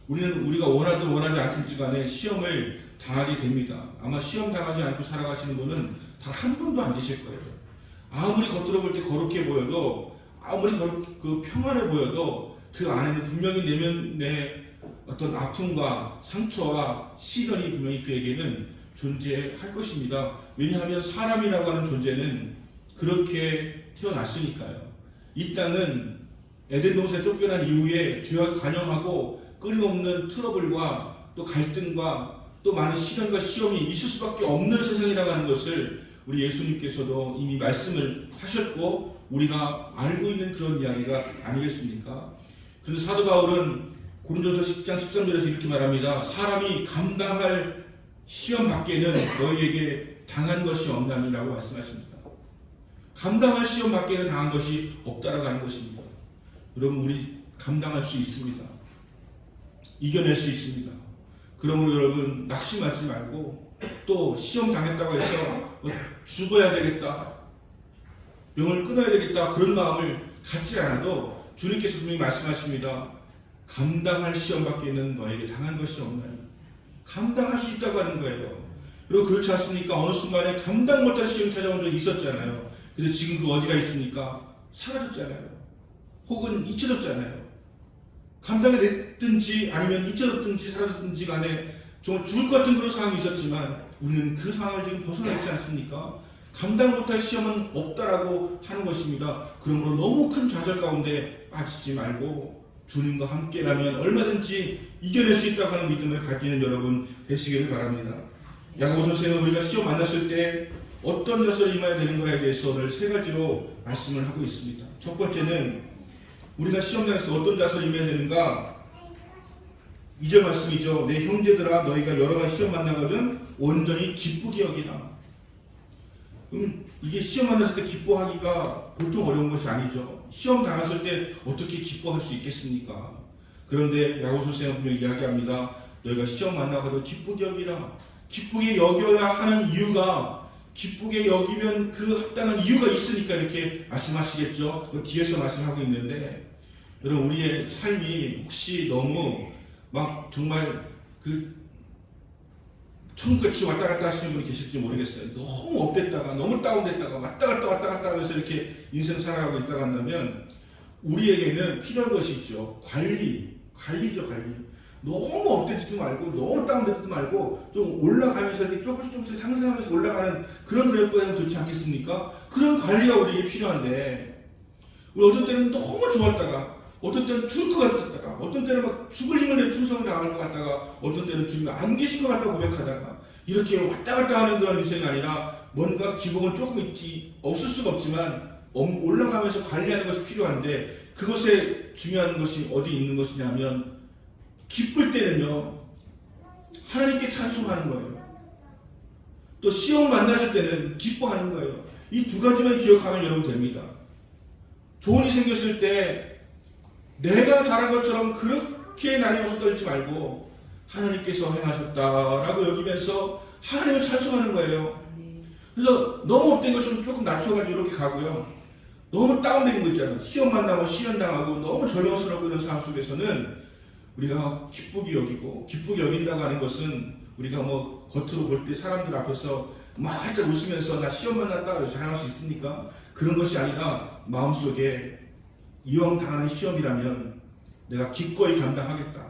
우리가 원하든 원하지 않든지 간에 시험을 당하게 됩니다. 아마 시험 당하지 않고 살아가시는 분은 단 한 분도 안 계실 거예요. 아무리 겉으로 볼 때 거룩해 보여도, 아무리 평안해 보여도 그 안에는 분명히 내면의 어떤 아픔과 상처와 시련이 분명히 그에게는 존재할 것입니다. 왜냐하면 사람이라고 하는 존재는 그렇게 태어났으니까요. 이 땅은 에덴 동산에 쫓겨난 이후에 죄와 관영하고 끊임없는 트러블과 또 갈등과 또 많은 시련과 시험이 있을 수밖에 없는 세상이라고 하는 것을 우리 예수님께서도 이미 말씀을 하셨고 우리가 알고 있는 그런 이야기가 아니겠습니까? 그런데 사도 바울은 고린도서 10장 13절에서 이렇게 말합니다. 사람이 감당할 시험 밖에는 너희에게 당한 것이 없나니라고 말씀하십니다. 감당할 시험 밖에는 당한 것이 없다라고 하는 것입니다. 여러분, 우리 감당할 수 있습니다. 이겨낼 수 있습니다. 그러므로 여러분, 낙심하지 말고 또 시험 당했다고 해서 죽어야 되겠다, 병을 끊어야 되겠다, 그런 마음을 갖지 않아도 주님께서 분명히 말씀하십니다. 감당할 시험 밖에는 너에게 당한 것이 없나니. 감당할 수 있다고 하는 거예요. 그리고 그렇지 않습니까? 어느 순간에 감당 못할 시험이 찾아온 적이 있었잖아요. 근데 지금 그 어디가 있습니까? 사라졌잖아요. 혹은 잊혀졌잖아요. 감당해냈든지 아니면 잊혀졌든지 사라졌든지 간에 정말 죽을 것 같은 그런 상황이 있었지만 우리는 그 상황을 지금 벗어나 있지 않습니까? 감당 못할 시험은 없다라고 하는 것입니다. 그러므로 너무 큰 좌절 가운데 빠지지 말고 주님과 함께라면 얼마든지 이겨낼 수 있다고 하는 믿음을 가지는 여러분 되시기를 바랍니다. 야고보 선생은 우리가 시험 만났을 때 어떤 자세로 임해야 되는가에 대해서 오늘 세 가지로 말씀을 하고 있습니다. 첫 번째는 우리가 시험장에서 어떤 자세로 임해야 되는가? 2절 말씀이죠. 내 형제들아 너희가 여러 가지 시험 만나거든 온전히 기쁘게 여기라. 그럼 이게 시험 만났을 때 기뻐하기가 보통 어려운 것이 아니죠. 시험 당했을 때 어떻게 기뻐할 수 있겠습니까? 그런데 야고보 선생은 분명히 이야기합니다. 너희가 시험 만나거든 기쁘게 여기라. 기쁘게 여겨야 하는 이유가, 기쁘게 여기면 그 합당한 이유가 있으니까 이렇게 말씀하시겠죠. 그 뒤에서 말씀하고 있는데, 여러분, 우리의 삶이 혹시 너무 막 정말 천국같이 왔다 갔다 하시는 분이 계실지 모르겠어요. 너무 업됐다가 너무 다운됐다가 왔다 갔다 하면서 이렇게 인생 살아가고 있다가 한다면 우리에게는 필요한 것이 있죠. 관리죠. 너무 업되지도 말고 너무 다운되지도 말고 좀 올라가면서 이렇게 조금씩 상승하면서 올라가는 그런 그래프가 좋지 않겠습니까? 그런 관리가 우리에게 필요한데, 우리 어떤 때는 너무 좋았다가 어떤 때는 죽을 것 같았다가 어떤 때는 막 죽을 힘을 내 충성을 당할 것 같다가 어떤 때는 주님이 안 계신 것 같다고 고백하다가 이렇게 왔다 갔다 하는 그런 인생이 아니라 뭔가 기복은 조금 없을 수가 없지만 올라가면서 관리하는 것이 필요한데, 그것에 중요한 것이 어디 있는 것이냐면 기쁠 때는요 하나님께 찬송하는 거예요. 또 시험 만났을 때는 기뻐하는 거예요. 이 두 가지만 기억하면 여러분 됩니다. 좋은 일이 생겼을 때 내가 잘한 것처럼 그렇게 나뉘어 서떨지 말고 하나님께서 행하셨다라고 여기면서 하나님을 찬송하는 거예요. 그래서 너무 업된 걸 조금 낮춰가지고 이렇게 가고요. 너무 다운된 거 있잖아요. 시험 만나고 시련당하고 너무 절망스럽고 이런 상황 속에서는 우리가 기쁘게 여기고, 기쁘게 여긴다고 하는 것은 우리가 뭐 겉으로 볼 때 사람들 앞에서 막 활짝 웃으면서 나 시험 만났다 자랑할 수 있습니까? 그런 것이 아니라 마음속에 이왕 당하는 시험이라면 내가 기꺼이 감당하겠다.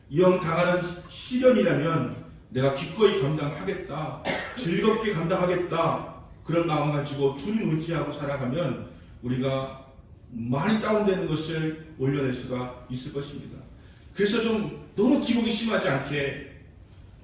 이왕 당하는 시련이라면 내가 기꺼이 감당하겠다. 즐겁게 감당하겠다. 그런 마음 가지고 주님 의지하고 살아가면 우리가 많이 다운되는 것을 올려낼 수가 있을 것입니다. 그래서 좀 너무 기복이 심하지 않게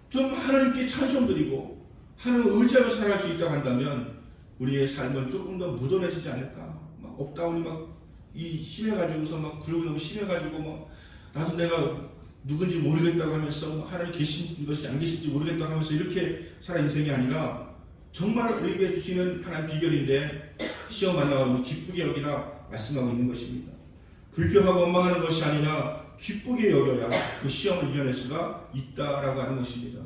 좀 하나님께 찬송드리고 하나님을 의지하고 살아갈 수 있다고 한다면 우리의 삶은 조금 더 무던해지지 않을까. 막 업다운이 심해가지고서 막 굴욕이 너무 심해가지고 막 나도 내가 누군지 모르겠다고 하면서 하나님 계신 것이 안 계신지 모르겠다고 하면서 이렇게 살 인생이 아니라 정말 우리에게 주시는 하나님 비결인데 시험 만나면 기쁘게 여기라 말씀하고 있는 것입니다. 불평하고 원망하는 것이 아니라 기쁘게 여겨야 그 시험을 이겨낼 수가 있다라고 하는 것입니다.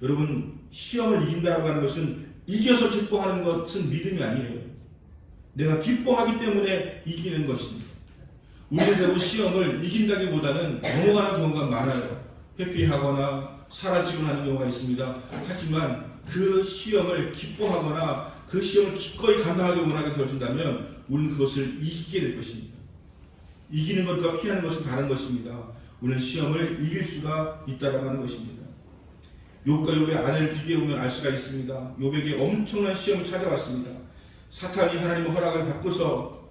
여러분, 시험을 이긴다라고 하는 것은 이겨서 기뻐하는 것은 믿음이 아니에요. 내가 기뻐하기 때문에 이기는 것입니다. 우리는 대부분 시험을 이긴다기보다는 넘어가는 경우가 많아요. 회피하거나 사라지고 하는 경우가 있습니다. 하지만 그 시험을 기뻐하거나 그 시험을 기꺼이 감당하기 원하게 되어준다면 우리는 그것을 이기게 될 것입니다. 이기는 것과 피하는 것은 다른 것입니다. 우리는 시험을 이길 수가 있다라고 하는 것입니다. 욥과 욥의 아내를 비교해보면 알 수가 있습니다. 욥에게 엄청난 시험이 찾아왔습니다. 사탄이 하나님의 허락을 받고서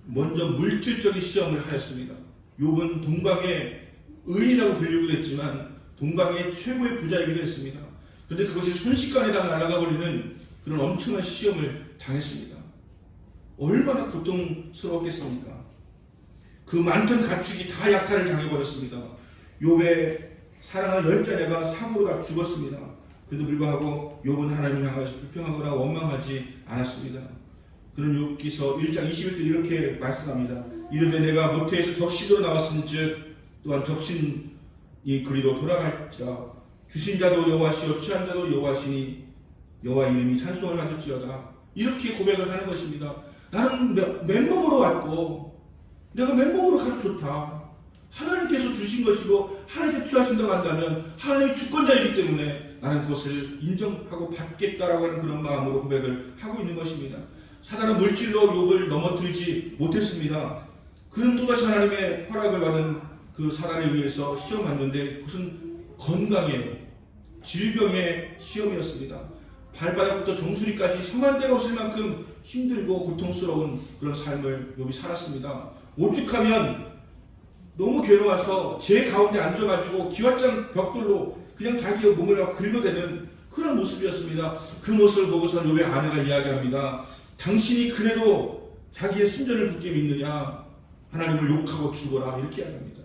먼저 물질적인 시험을 하였습니다. 욥은 동방의 의인이라고 불리기도 했지만 동방의 최고의 부자이기도 했습니다. 그런데 그것이 순식간에 다 날아가 버리는 그런 엄청난 시험을 당했습니다. 얼마나 고통스러웠겠습니까? 그 많던 가축이 다 약탈을 당해버렸습니다. 욥의 사랑하는 10자녀가 사고로 다 죽었습니다. 그래도 불구하고 욥은 하나님을 향하여 불평하거나 원망하지 않았습니다. 그런 욥기서 1장 21절 이렇게 말씀합니다. 이르되 내가 모태에서 적신으로 나왔은즉 또한 적신이 그리로 돌아갈지라 주신 자도 여호와시요 취한 자도 여호와시니 여호와 이름이 찬송을 받을지어다. 이렇게 고백을 하는 것입니다. 나는 맨몸으로 왔고 내가 맨몸으로 가도 좋다. 하나님께서 주신 것이고 하나님께 취하신다고 한다면 하나님이 주권자이기 때문에 나는 그것을 인정하고 받겠다라고 하는 그런 마음으로 고백을 하고 있는 것입니다. 사단은 물질로 욥을 넘어뜨리지 못했습니다. 그는 또다시 하나님의 허락을 받은 그 사단에 의해서 시험했는데 그것은 건강의 질병의 시험이었습니다. 발바닥부터 정수리까지 성한 데가 없을 만큼 힘들고 고통스러운 그런 삶을 욥이 살았습니다. 오죽하면 너무 괴로워서 제 가운데 앉아가지고 기왓장 벽돌로 그냥 자기의 몸을 긁어대는 그런 모습이었습니다. 그 모습을 보고서 욥의 아내가 이야기합니다. 당신이 그래도 자기의 순전을 굳게 믿느냐? 하나님을 욕하고 죽어라. 이렇게 이야기합니다.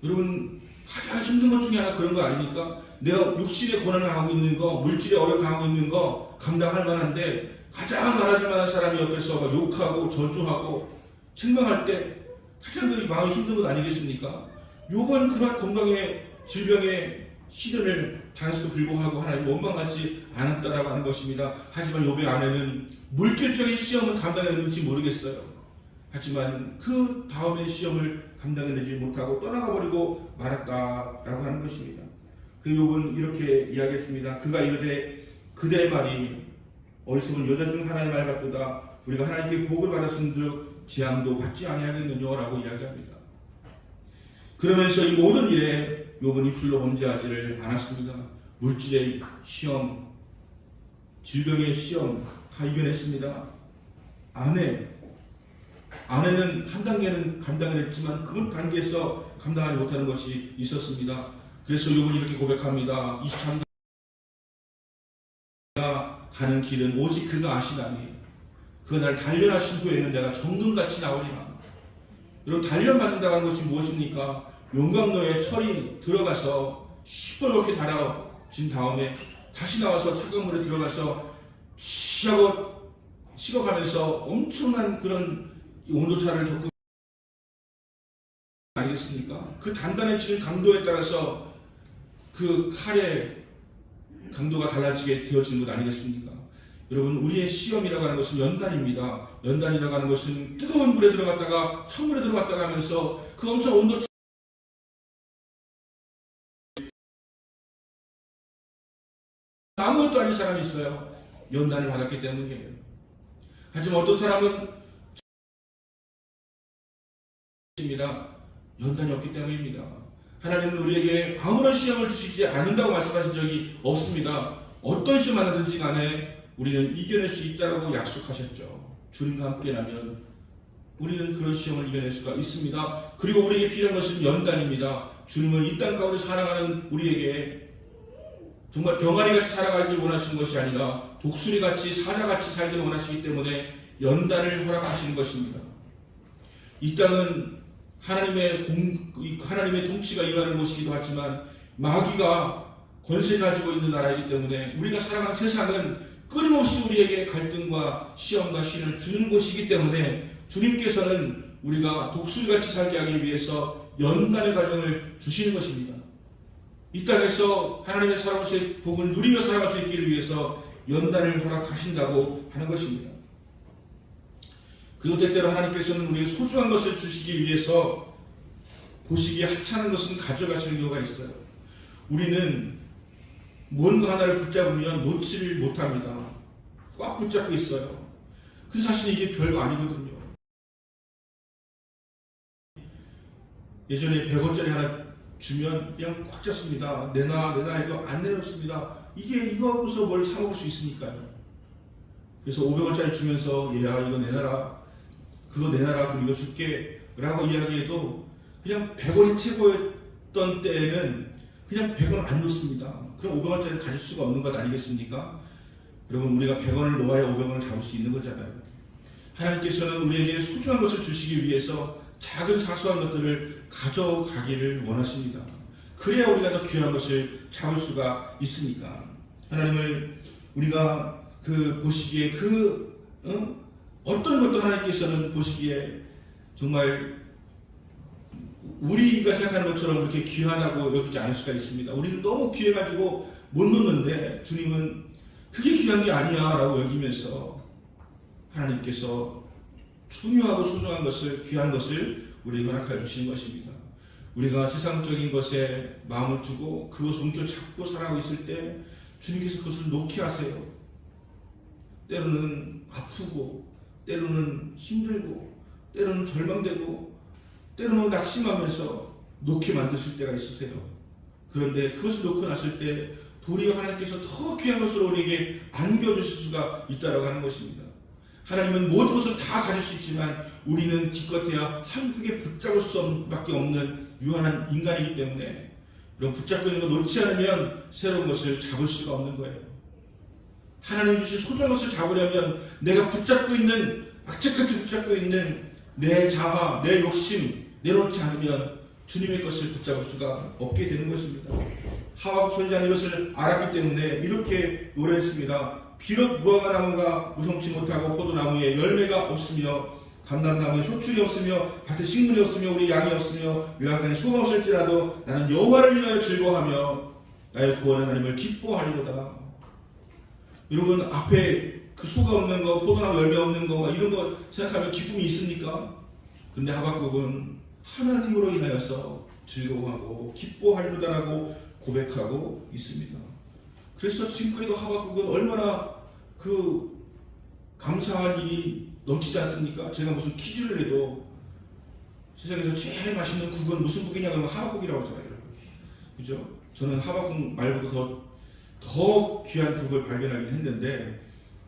여러분 가장 힘든 것 중에 하나 그런 거 아닙니까? 내가 육신의 고난을 당하고 있는 거, 물질의 어려움을 당하고 있는 거 감당할 만한데 가장 말하지 만한 사람이 옆에서 욕하고 저주하고 책망할 때 가장 그 마음이 힘든 것 아니겠습니까? 욥은 그런 건강의 질병의 시련을 당했음에도 불구하고 하나님 원망하지 않았다라고 하는 것입니다. 하지만 욥의 아내는 물질적인 시험을 감당했는지 모르겠어요. 하지만 그 다음에 시험을 감당해내지 못하고 떠나가 버리고 말았다라고 하는 것입니다. 그 욥은 이렇게 이야기했습니다. 그가 이르되 그대의 말이 어리석은 여자 중 하나의 말 같도다. 우리가 하나님께 복을 받았은즉 재앙도 받지 아니하겠느냐라고 이야기합니다. 그러면서 이 모든 일에 욥은 입술로 범죄하지를 않았습니다. 물질의 시험, 질병의 시험 다 이겨냈습니다. 아내는 한 단계는 감당을 했지만 그 단계에서 감당하지 못하는 것이 있었습니다. 그래서 욥은 이렇게 고백합니다. 23가 가는 길은 오직 그가 아시나니 그 날 단련하신 후에는 내가 정금같이 나오리라. 여러분 단련받는다고 하는 것이 무엇입니까? 용광로에 철이 들어가서 시뻘겋게 달아진 다음에 다시 나와서 차가운 물에 들어가서 취하고 식어가면서 엄청난 그런 온도차를 겪고 아니겠습니까? 그 단단해지는 강도에 따라서 그 칼의 강도가 달라지게 되어지는 것 아니겠습니까? 여러분 우리의 시험이라고 하는 것은 연단입니다. 연단이라고 하는 것은 뜨거운 물에 들어갔다가 찬물에 들어갔다가 하면서 그 엄청 온도 아무것도 아닌 사람이 있어요. 연단을 받았기 때문이에요. 하지만 어떤 사람은 연단이 없기 때문입니다. 하나님은 우리에게 아무런 시험을 주시지 않는다고 말씀하신 적이 없습니다. 어떤 시험 하든지 간에 우리는 이겨낼 수 있다고 약속하셨죠. 주님과 함께라면 우리는 그런 시험을 이겨낼 수가 있습니다. 그리고 우리에게 필요한 것은 연단입니다. 주님은 이 땅 가운데 살아가는 우리에게 정말 병아리같이 살아가길 원하시는 것이 아니라 독수리같이 사자같이 살기를 원하시기 때문에 연단을 허락하시는 것입니다. 이 땅은 하나님의 통치가 임하는 곳이기도 하지만 마귀가 권세 가지고 있는 나라이기 때문에 우리가 살아가는 세상은 끊임없이 우리에게 갈등과 시험과 시련을 주는 곳이기 때문에 주님께서는 우리가 독수리같이 살게 하기 위해서 연단의 과정을 주시는 것입니다. 이 땅에서 하나님의 사랑의 복을 누리며 살아갈 수 있기를 위해서 연단을 허락하신다고 하는 것입니다. 그리고 때때로 하나님께서는 우리에게 소중한 것을 주시기 위해서 보시기에 하찮은 것은 가져가시는 경우가 있어요. 우리는 무언가 하나를 붙잡으면 놓지를 못합니다. 꽉 붙잡고 있어요. 그 사실 이게 별거 아니거든요. 예전에 100원짜리 하나 주면 그냥 꽉 잡습니다. 내놔 해도 안 내놓습니다. 이거 하고서 뭘 사먹을 수 있으니까요. 그래서 500원짜리 주면서 얘야 이거 내놔라, 그거 내놔라, 그럼 이거 줄게 라고 이야기해도 그냥 100원이 최고였던 때에는 그냥 100원 안 놓습니다. 그럼 500원짜리 가질 수가 없는 것 아니겠습니까? 여러분, 우리가 100원을 놓아야 500원을 잡을 수 있는 거잖아요. 하나님께서는 우리에게 소중한 것을 주시기 위해서 작은 사소한 것들을 가져가기를 원하십니다. 그래야 우리가 더 귀한 것을 잡을 수가 있으니까. 하나님을 우리가 보시기에 어떤 것도 하나님께서는 보시기에 정말 우리가 생각하는 것처럼 그렇게 귀하다고 여기지 않을 수가 있습니다. 우리는 너무 귀해가지고 못 놓는데 주님은 그게 귀한 게 아니야 라고 여기면서 하나님께서 중요하고 소중한 것을, 귀한 것을 우리에게 허락하여 주시는 것입니다. 우리가 세상적인 것에 마음을 두고 그것을 움켜잡고 살아가고 있을 때 주님께서 그것을 놓게 하세요. 때로는 아프고, 때로는 힘들고, 때로는 절망되고, 때로는 낙심하면서 놓게 만드실 때가 있으세요. 그런데 그것을 놓고 났을 때 도리어 하나님께서 더 귀한 것을 우리에게 안겨주실 수가 있다고 하는 것입니다. 하나님은 모든 것을 다 가질 수 있지만 우리는 기껏해야 한두 개 붙잡을 수밖에 없는 유한한 인간이기 때문에 이런 붙잡고 있는 거 놓지 않으면 새로운 것을 잡을 수가 없는 거예요. 하나님 주신 소중한 것을 잡으려면 내가 붙잡고 있는, 악착같이 붙잡고 있는 내 자아, 내 욕심 내놓지 않으면 주님의 것을 붙잡을 수가 없게 되는 것입니다. 하박국 선지자는 이것을 알았기 때문에 이렇게 노래했습니다. 비록 무화과나무가 무성치 못하고 포도나무에 열매가 없으며 감람나무에 소출이 없으며 밭에 식물이 없으며 우리 양이 없으며 외양간에 소가 없을지라도 나는 여호와를 인하여 즐거워하며 나의 구원의 하나님을 기뻐하리로다. 여러분, 앞에 그 소가 없는 거, 포도나무 열매 없는 거 이런 거 생각하면 기쁨이 있습니까? 근데 하박국은 하나님으로 인하여서 즐거워하고 기뻐하리로다라고 고백하고 있습니다. 그래서 지금까지도 하박국은 얼마나 감사한 일이 넘치지 않습니까? 제가 무슨 퀴즈를 해도 세상에서 제일 맛있는 국은 무슨 국이냐 그러면 하박국이라고 하잖아요. 그죠? 저는 하박국 말고도 더 귀한 국을 발견하긴 했는데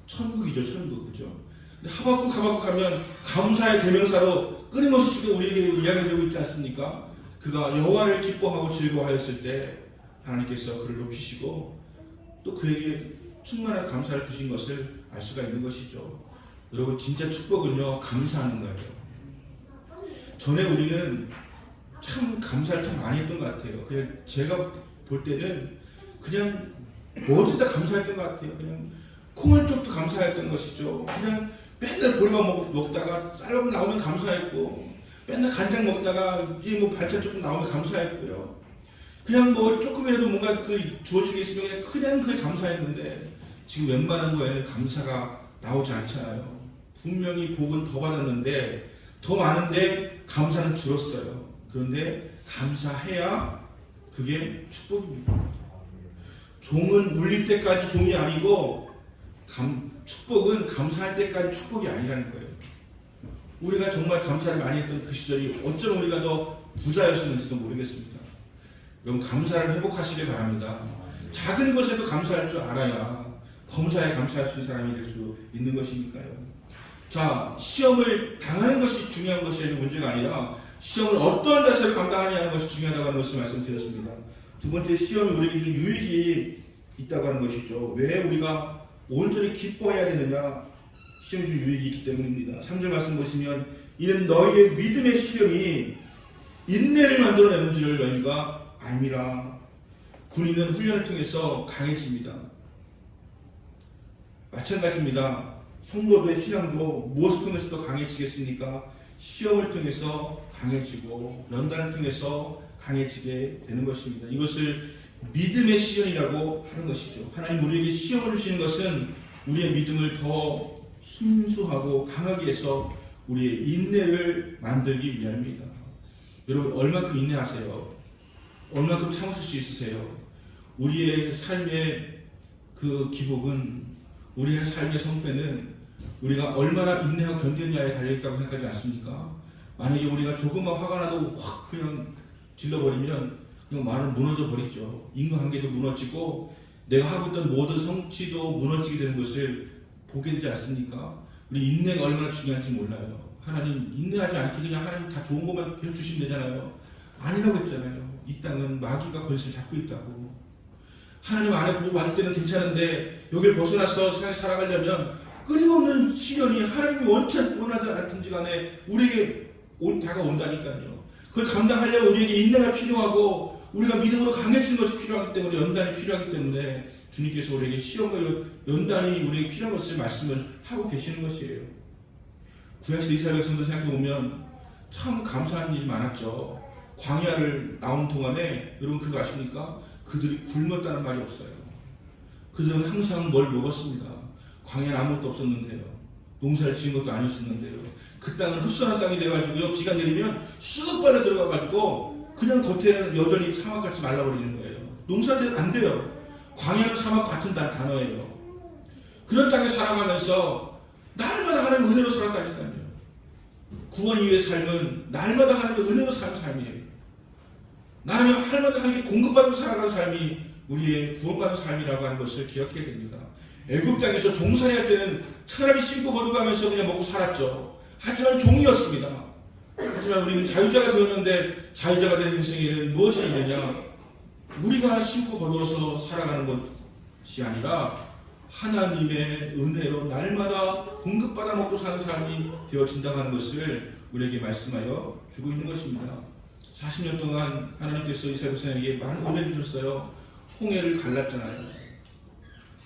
천국이죠, 천국. 그죠? 근데 하박국 하면 감사의 대명사로 끊임없이 우리에게 이야기되고 있지 않습니까? 그가 여호와를 기뻐하고 즐거워하였을 때 하나님께서 그를 높이시고 또 그에게 충만한 감사를 주신 것을 알 수가 있는 것이죠. 여러분, 진짜 축복은요, 감사하는 거예요. 전에 우리는 참 감사를 참 많이 했던 것 같아요. 그냥 제가 볼 때는 그냥 뭐든 다 감사했던 것 같아요. 그냥 콩 한 쪽도 감사했던 것이죠. 그냥 맨날 보리밥 먹다가 쌀밥 나오면 감사했고, 맨날 간장 먹다가 이제 반찬 조금 나오면 감사했고요. 그냥 조금이라도 뭔가 주어진 게 있으면 그냥 그게 감사했는데 지금 웬만한 거에는 감사가 나오지 않잖아요. 분명히 복은 더 받았는데 더 많은데 감사는 줄었어요. 그런데 감사해야 그게 축복입니다. 종은 울릴 때까지 종이 아니고 축복은 감사할 때까지 축복이 아니라는 거예요. 우리가 정말 감사를 많이 했던 그 시절이 어쩜 우리가 더 부자였었는지도 모르겠습니다. 그럼 감사를 회복하시길 바랍니다. 작은 것에도 감사할 줄 알아야 범사에 감사할 수 있는 사람이 될 수 있는 것이니까요. 자, 시험을 당하는 것이 중요한 것이 문제가 아니라 시험을 어떠한 자세로 감당하느냐는 것이 중요하다고 하는 것을 말씀드렸습니다. 두 번째, 시험이 우리에게 준 유익이 있다고 하는 것이죠. 왜 우리가 온전히 기뻐해야 되느냐? 시험이 준 유익이 있기 때문입니다. 3절 말씀 보시면 이는 너희의 믿음의 시험이 인내를 만들어내는 줄을 너희가 알미라. 군인은 훈련을 통해서 강해집니다. 마찬가지입니다. 성도들의 신앙도 무엇을 통해서도 강해지겠습니까? 시험을 통해서 강해지고 연단을 통해서 강해지게 되는 것입니다. 이것을 믿음의 시험이라고 하는 것이죠. 하나님 우리에게 시험을 주시는 것은 우리의 믿음을 더 순수하고 강하게 해서 우리의 인내를 만들기 위함입니다. 여러분 얼마큼 인내하세요? 얼마큼 참으실 수 있으세요? 우리의 삶의 그 기복은, 우리의 삶의 성패는 우리가 얼마나 인내하고 견디느냐에 달려있다고 생각하지 않습니까? 만약에 우리가 조금만 화가 나도 확 그냥 질러버리면 그냥 말은 무너져 버리죠. 인간관계도 무너지고 내가 하고 있던 모든 성취도 무너지게 되는 것을 보게 되지 않습니까? 우리 인내가 얼마나 중요한지 몰라요. 하나님 인내하지 않게 그냥 하나님 다 좋은 것만 계속 주시면 되잖아요. 아니라고 했잖아요. 이 땅은 마귀가 권세를 잡고 있다고. 하나님 안에 구원받을 때는 괜찮은데 여기를 벗어나서 세상에 살아가려면 끊임없는 시련이 하나님이 원하지 않든지 간에 우리에게 다가온다니까요. 그걸 감당하려면 우리에게 인내가 필요하고 우리가 믿음으로 강해지는 것이 필요하기 때문에, 연단이 필요하기 때문에 주님께서 우리에게 시험과 연단이 우리에게 필요한 것을 말씀을 하고 계시는 것이에요. 구약시대 이스라엘 백성들 생각해보면 참 감사한 일이 많았죠. 광야를 나온 동안에 여러분 그거 아십니까? 그들이 굶었다는 말이 없어요. 그들은 항상 뭘 먹었습니다. 광야는 아무것도 없었는데요. 농사를 지은 것도 아니었었는데요. 그 땅은 흡수한 땅이 돼가지고요. 비가 내리면 쑥 빨려 들어가가지고 그냥 겉에는 여전히 사막같이 말라버리는 거예요. 농사도 안 돼요. 광야는 사막 같은 단어예요. 그런 땅에 살아가면서 날마다 하나님 은혜로 살았다니까요. 구원 이후의 삶은 날마다 하나님의 은혜로 사는 삶이에요. 날마다 하나님께 공급받으며 살아가는 삶이 우리의 구원받는 삶이라고 하는 것을 기억해야 됩니다. 애굽 땅에서 종살이할 때는 차라리 씹고 거두가면서 그냥 먹고 살았죠. 하지만 종이었습니다. 하지만 우리는 자유자가 되었는데 자유자가 된 인생에는 무엇이 있느냐? 우리가 씹고 거두어서 살아가는 것이 아니라 하나님의 은혜로 날마다 공급받아 먹고 사는 삶이 되어진다고 하는 것을 우리에게 말씀하여 주고 있는 것입니다. 40년 동안 하나님께서 이스라엘 백성에게 많은 은혜를 주셨어요. 홍해를 갈랐잖아요.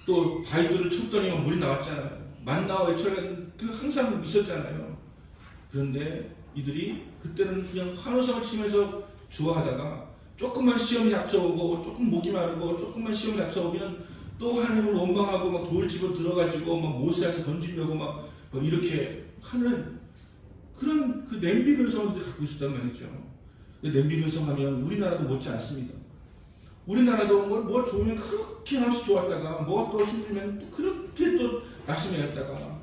또 바위들을 쳤더니 물이 나왔잖아요. 만나와 외철은 항상 있었잖아요. 그런데 이들이 그때는 그냥 환호성을 치면서 좋아하다가 조금만 시험이 닥쳐오고 조금 목이 마르고 조금만 시험이 닥쳐오면 또 하나님을 원망하고 막 돌 집어 들어가지고 막 모세에게 던지려고 막 이렇게 하는 그런 그 냄비 근성을 갖고 있었단 말이죠. 냄비 근성하면 우리나라도 못지 않습니다. 우리나라도 뭐 좋으면 그렇게 한없이 좋았다가 뭐 또 힘들면 또 그렇게 또 낙심해갔다가,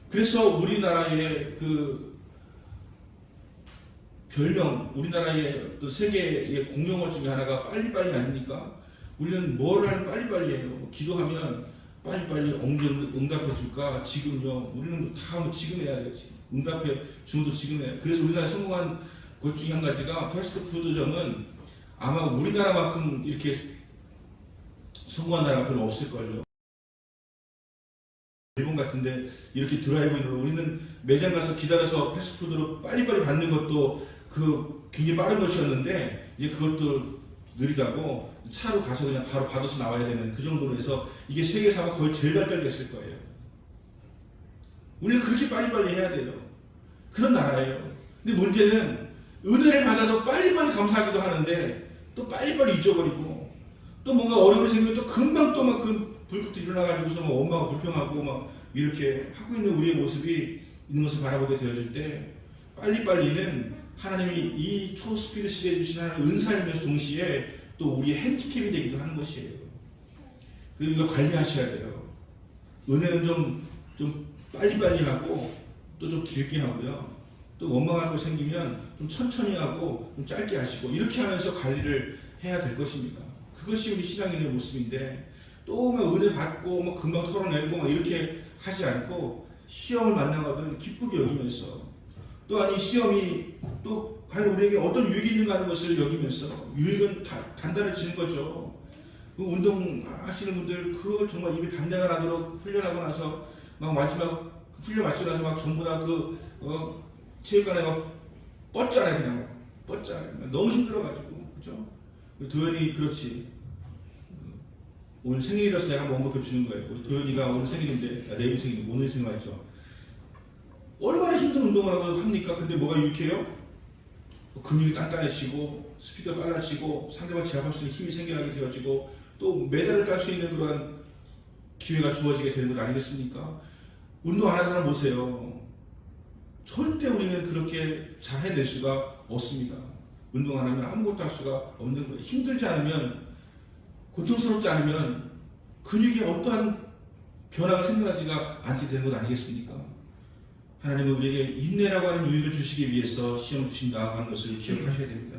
그래서 우리나라의 그 별명, 우리나라의 또 세계의 공용어 중에 하나가 빨리빨리 아닙니까? 우리는 뭘 하면 빨리빨리예요. 기도하면 빨리빨리 응답해 줄까? 지금요. 우리는 다 지금 해야 되지. 응답해 주문도 지금 해야 돼. 그래서 우리나라 성공한 것 중에 한 가지가 패스트푸드점은 아마 우리나라만큼 이렇게 성공한 나라가 별로 없을걸요. 일본 같은데 이렇게 드라이브인으로 우리는 매장 가서 기다려서 패스트푸드로 빨리빨리 받는 것도 그 굉장히 빠른 것이었는데 이제 그것도 느리다고 차로 가서 그냥 바로 받아서 나와야 되는 그 정도로 해서 이게 세계에서 아마 거의 제일 발달됐을 거예요. 우리는 그렇게 빨리빨리 해야 돼요. 그런 나라예요. 근데 문제는 은혜를 받아도 빨리빨리 감사하기도 하는데 또 빨리빨리 잊어버리고 또 뭔가 어려움이 생기면 또 금방 또 막 그 불꽃도 일어나가지고서 막 원망하고 불평하고 막 이렇게 하고 있는 우리의 모습이 있는 것을 바라보게 되어질 때 빨리빨리는 하나님이 이 초스피드 시대에 주신 하나님의 은사이면서 동시에 또 우리의 핸디캡이 되기도 하는 것이에요. 그리고 이거 관리하셔야 돼요. 은혜는 좀 빨리빨리 하고 또 좀 길게 하고요. 또 원망할 거 생기면 좀 천천히 하고 좀 짧게 하시고 이렇게 하면서 관리를 해야 될 것입니다. 그것이 우리 신앙인의 모습인데 또 막 은혜 받고 막 금방 털어내고 막 이렇게 하지 않고 시험을 만나거든 기쁘게 여기면서 또 아니 시험이 또 과연 우리에게 어떤 유익이 있는가 하는 것을 여기면서 유익은 단단해지는 거죠. 그 운동 하시는 분들 그걸 정말 입에 단내가 나도록 훈련하고 나서 막 마지막 훈련 마치고 나서 막 전부 다 체육관에 막 뻗잖아요. 그냥 뻗잖아요. 너무 힘들어가지고 그죠? 도현이 그렇지. 오늘 생일이라서 내가 한번 언급해 주는 거예요. 우리 도현이가 오늘 생일인데 내일 생일 오늘 생일 맞죠? 얼마나 힘든 운동을 하고 합니까? 근데 뭐가 유익해요? 근육이 단단해지고 스피드가 빨라지고 상대방 제압할 수 있는 힘이 생겨나게 되어지고 또 메달을 딸 수 있는 그런 기회가 주어지게 되는 것 아니겠습니까? 운동 안 하는 사람 보세요. 절대 우리는 그렇게 잘 해낼 수가 없습니다. 운동 안 하면 아무것도 할 수가 없는 거예요. 힘들지 않으면, 고통스럽지 않으면 근육에 어떠한 변화가 생겨나지가 않게 되는 것 아니겠습니까? 하나님은 우리에게 인내라고 하는 유익을 주시기 위해서 시험 주신다 하는 것을 기억하셔야 됩니다.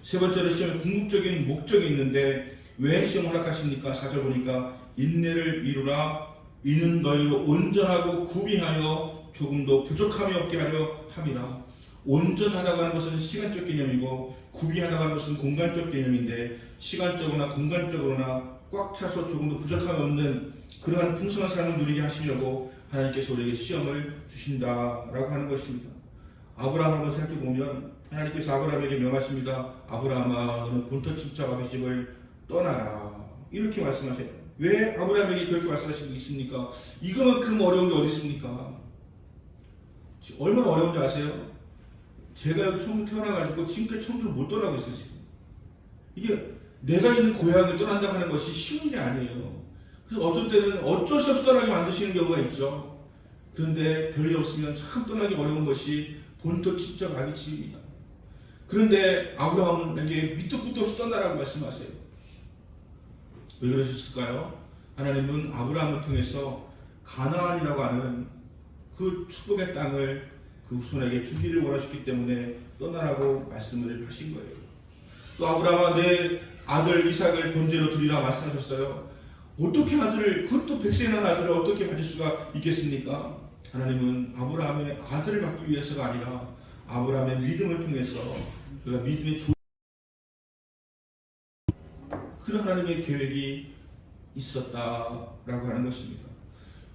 세 번째로 시험에 궁극적인 목적이 있는데 왜 시험 허락하십니까? 4절 보니까 인내를 이루라. 이는 너희로 온전하고 구비하여 조금도 부족함이 없게 하려 함이라. 온전하다고 하는 것은 시간적 개념이고 구비하다고 하는 것은 공간적 개념인데, 시간적으로나 공간적으로나 꽉 차서 조금도 부족함이 없는 그러한 풍성한 삶을 누리게 하시려고 하나님께서 우리에게 시험을 주신다라고 하는 것입니다. 아브라함을 한번 생각해보면 하나님께서 아브라함에게 명하십니다. 아브라함아, 너는 본토 친척 아버지 집을 떠나라. 이렇게 말씀하세요. 왜 아브라함에게 그렇게 말씀하시는 게 있습니까? 이거만큼 어려운 게 어디 있습니까? 얼마나 어려운지 아세요? 제가 여기 처음 태어나가지고 지금까지 청주를 못 떠나고 있어요. 지금. 이게 내가 있는 고향을 떠난다고 하는 것이 쉬운 게 아니에요. 그래서 어쩔 때는 어쩔 수 없이 떠나게 만드시는 경우가 있죠. 그런데 별일 없으면 참 떠나기 어려운 것이 본토 친척 아기 집입니다. 그런데 아브라함에게 밑도 끝도 없이 떠나라고 말씀하세요. 왜 그러셨을까요? 하나님은 아브라함을 통해서 가나안이라고 하는 그 축복의 땅을 그 후손에게 주기를 원하셨기 때문에 떠나라고 말씀을 하신 거예요. 또 아브라함아, 내 아들 이삭을 번제로 드리라 말씀하셨어요. 어떻게 아들을, 그것도 백세의 난 아들을 어떻게 가질 수가 있겠습니까? 하나님은 아브라함의 아들을 받기 위해서가 아니라 아브라함의 믿음을 통해서, 그가 믿음의 그런 하나님의 계획이 있었다라고 하는 것입니다.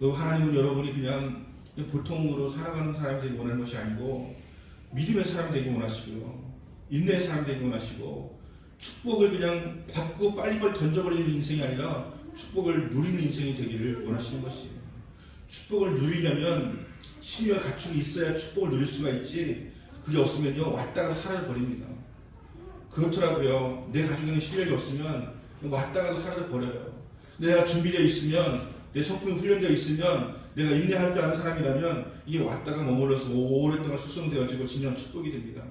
또 하나님은 여러분이 그냥 보통으로 살아가는 사람이 되기 원하는 것이 아니고 믿음의 사람이 되기 원하시고요, 인내의 사람이 되기 원하시고, 축복을 그냥 받고 빨리빨리 던져버리는 인생이 아니라 축복을 누리는 인생이 되기를 원하시는 것이에요. 축복을 누리려면 신뢰와 가축이 있어야 축복을 누릴 수가 있지, 그게 없으면요 왔다가 사라져버립니다. 그렇더라고요. 내 가지고 있는 실력이 없으면 왔다가도 사라져버려요. 내가 준비되어 있으면, 내 성품이 훈련되어 있으면, 내가 인내할 줄 아는 사람이라면 이게 왔다가 머물러서 오랫동안 숙성되어지고 진정 축복이 됩니다.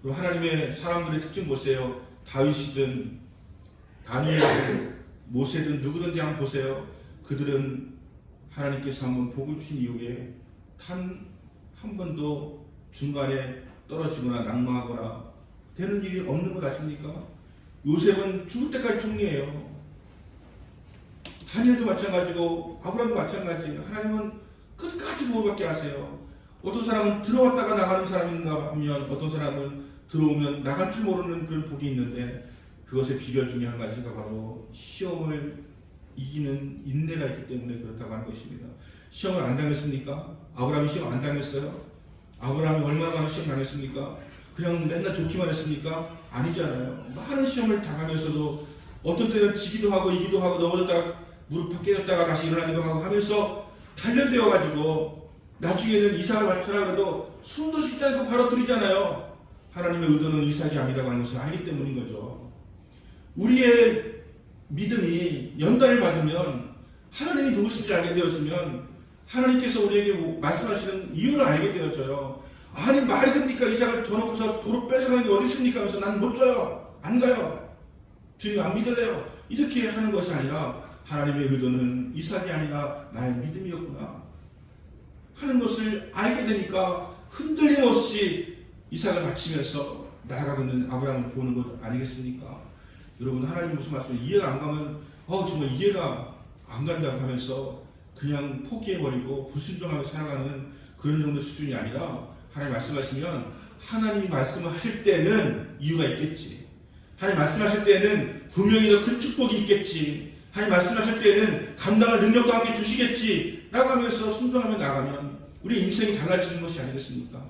그리고 하나님의 사람들의 특징 보세요. 다윗이든 다니엘이든 모세든 누구든지 한번 보세요. 그들은 하나님께서 한번 복을 주신 이후에 한 번도 중간에 떨어지거나 낙마하거나 되는 일이 없는 것 아십니까? 요셉은 죽을 때까지 총리예요. 다니엘도 마찬가지고 아브라함도 마찬가지예요. 하나님은 끝까지 복을 하세요. 어떤 사람은 들어왔다가 나가는 사람인가 하면, 어떤 사람은 들어오면 나갈 줄 모르는 그런 복이 있는데, 그것의 비결 중에 한 가지가 바로 시험을 이기는 인내가 있기 때문에 그렇다고 하는 것입니다. 시험을 안 당했습니까? 아브라함이 시험 안 당했어요? 아브라함이 얼마나 많은 시험 당했습니까? 그냥 맨날 좋기만 했습니까? 아니잖아요. 많은 시험을 당하면서도 어떤 때는 지기도 하고 이기도 하고 넘어졌다가 무릎 깨졌다가 다시 일어나기도 하고 하면서 단련되어가지고 나중에는 이삭을 바쳐라 그래도 숨도 쉬지 않고 바로 드리잖아요. 하나님의 의도는 이삭이 아니라고 하는 것을 알기 때문인 거죠. 우리의 믿음이 연단을 받으면, 하나님이 누구신지 알게 되어지면 하나님께서 우리에게 말씀하시는 이유를 알게 되어져요. 아니 말이 됩니까? 이삭을 줘놓고서 도로 뺏어가는 게 어디 있습니까? 하면서 난 못 줘요. 안 가요. 주님 안 믿을래요. 이렇게 하는 것이 아니라 하나님의 의도는 이삭이 아니라 나의 믿음이었구나 하는 것을 알게 되니까 흔들림 없이 이삭을 바치면서 나아가고 있는 아브라함을 보는 것 아니겠습니까? 여러분, 하나님 무슨 말씀 이해가 안 가면 정말 이해가 안 간다고 하면서 그냥 포기해버리고 불순종하며 살아가는 그런 정도 수준이 아니라, 하나님 말씀하시면 하나님이 말씀을 하실 때는 이유가 있겠지. 하나님 말씀하실 때는 분명히 더 큰 축복이 있겠지. 하나님 말씀하실 때는 감당할 능력도 함께 주시겠지 라고 하면서 순종하며 나가면 우리 인생이 달라지는 것이 아니겠습니까?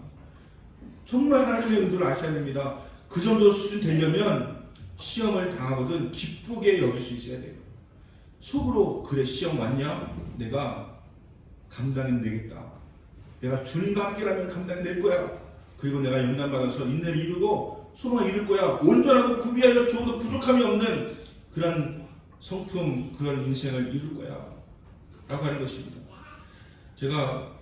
정말 하나님의 의도를 아셔야 됩니다. 그 정도 수준 되려면 시험을 당하거든 기쁘게 여길 수 있어야 돼요. 속으로 그래 시험 왔냐? 내가 감당해 내겠다. 내가 주님과 함께라면 감당해 낼 거야. 그리고 내가 연단받아서 인내를 이루고 소망을 이룰 거야. 온전하고 구비하여 조금도 부족함이 없는 그런 성품, 그런 인생을 이룰 거야 라고 하는 것입니다. 제가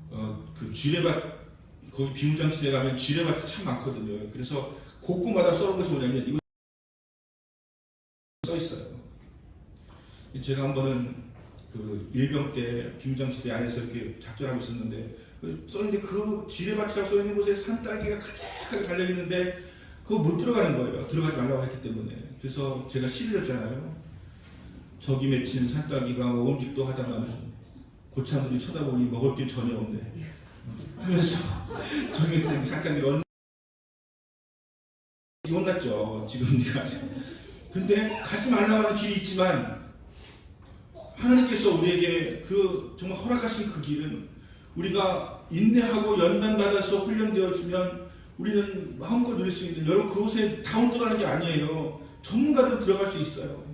그 쥐레밭 거기 비무장지대 가면 쥐레밭이 참 많거든요. 그래서 곳곳마다 써놓은 것이 뭐냐면 이거 써 있어요. 제가 한 번은 그 일병 때 비무장지대 안에서 이렇게 작전하고 있었는데 써있는데 그 쥐레밭이라고 써있는 곳에 산딸기가 가득하게 달려있는데 그거 못 들어가는 거예요. 들어가지 말라고 했기 때문에. 그래서 제가 시를 했잖아요. 저기 맺힌 산딸기가 먹음직도 하다만 고참들이 쳐다보니 먹을 게 전혀 없네 하면서 저기 맺힌 산딸기가 혼났죠. 지금 네가. 근데 가지 말라고 하는 길이 있지만 하나님께서 우리에게 그 정말 허락하신 그 길은 우리가 인내하고 연단받아서 훈련되었으면 우리는 마음껏 누릴 수 있는, 여러분 그곳에 다 들어가는 게 아니에요. 전문가도 들어갈 수 있어요.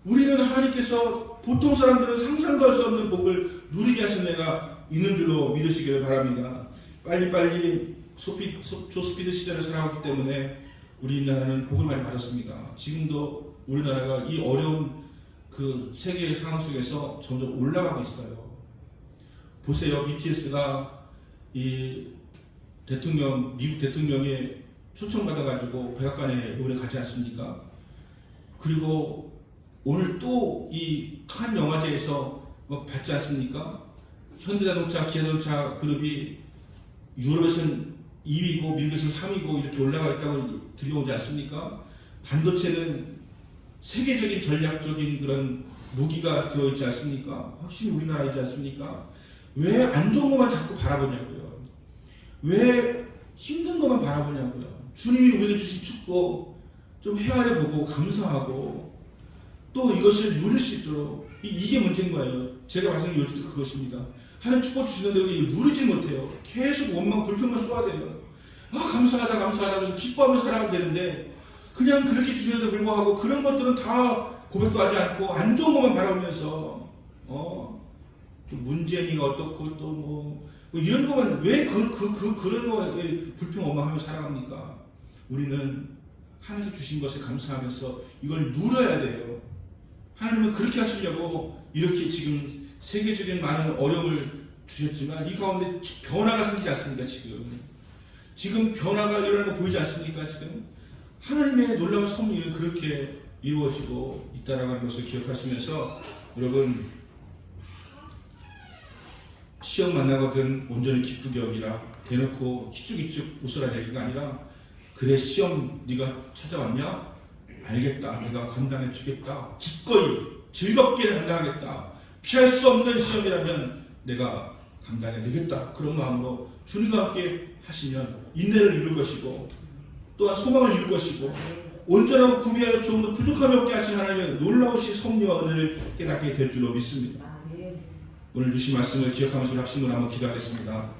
우리는 하나님께서 보통 사람들은 상상도 할 수 없는 복을 누리게 하신 애가 있는 줄로 믿으시기를 바랍니다. 빨리빨리 조스피드 시절을 살아왔기 때문에 우리나라는 복을 많이 받았습니다. 지금도 우리나라가 이 어려운 그 세계의 상황 속에서 점점 올라가고 있어요. 보세요. BTS가 이 미국 대통령의 초청받아가지고 백악관에 이번에 가지 않습니까? 그리고 오늘 또 이 칸 영화제에서 받지 않습니까? 현대자동차, 기아자동차 그룹이 유럽에서는 2위고 미국에서 3위고 이렇게 올라가 있다고 들려오지 않습니까? 반도체는 세계적인 전략적인 그런 무기가 되어 있지 않습니까? 확실히 우리나라이지 않습니까? 왜 안 좋은 것만 자꾸 바라보냐고요. 왜 힘든 것만 바라보냐고요. 주님이 우리에게 주신 축복 좀 헤아려 보고 감사하고 또 이것을 누릴 수 있도록 이게 문제인 거예요. 제가 말씀드린 요즘도 그것입니다. 하나님 축복 주시는데 우리 누리지 못해요. 계속 원망 불평만 쏟아대요. 감사하다 하면서 기뻐하면서 살아가면 되는데 그냥 그렇게 주시는데도 불구하고 그런 것들은 다 고백도 하지 않고 안 좋은 것만 바라보면서 문재인이가 어떻고 또 뭐 이런 것만 왜 그런 거에 불평 원망하며 살아갑니까? 우리는 하나님 주신 것에 감사하면서 이걸 누려야 돼요. 하나님은 그렇게 하시려고 이렇게 지금 세계적인 많은 어려움을 주셨지만 이 가운데 변화가 생기지 않습니까? 지금 변화가 일어나는 거 보이지 않습니까? 지금 하나님의 놀라운 섭리는 그렇게 이루어지고 있다라는 것을 기억하시면서 여러분 시험 만나거든 온전히 기쁘게 여기라 대놓고 희죽희죽 웃으라 얘기가 아니라 그래 시험 네가 찾아왔냐? 알겠다. 내가 감당해 주겠다. 기꺼이 즐겁게 감당하겠다. 피할 수 없는 시험이라면 내가 감당해 내겠다. 그런 마음으로 주님과 함께 하시면 인내를 이룰 것이고 또한 소망을 이룰 것이고 온전하고 구비하여 조금도 부족함이 없게 하신 하나님의 놀라우신 섭리와 은혜를 깨닫게 될 줄로 믿습니다. 오늘 주신 말씀을 기억하면서 합심으로 한번 기도하겠습니다.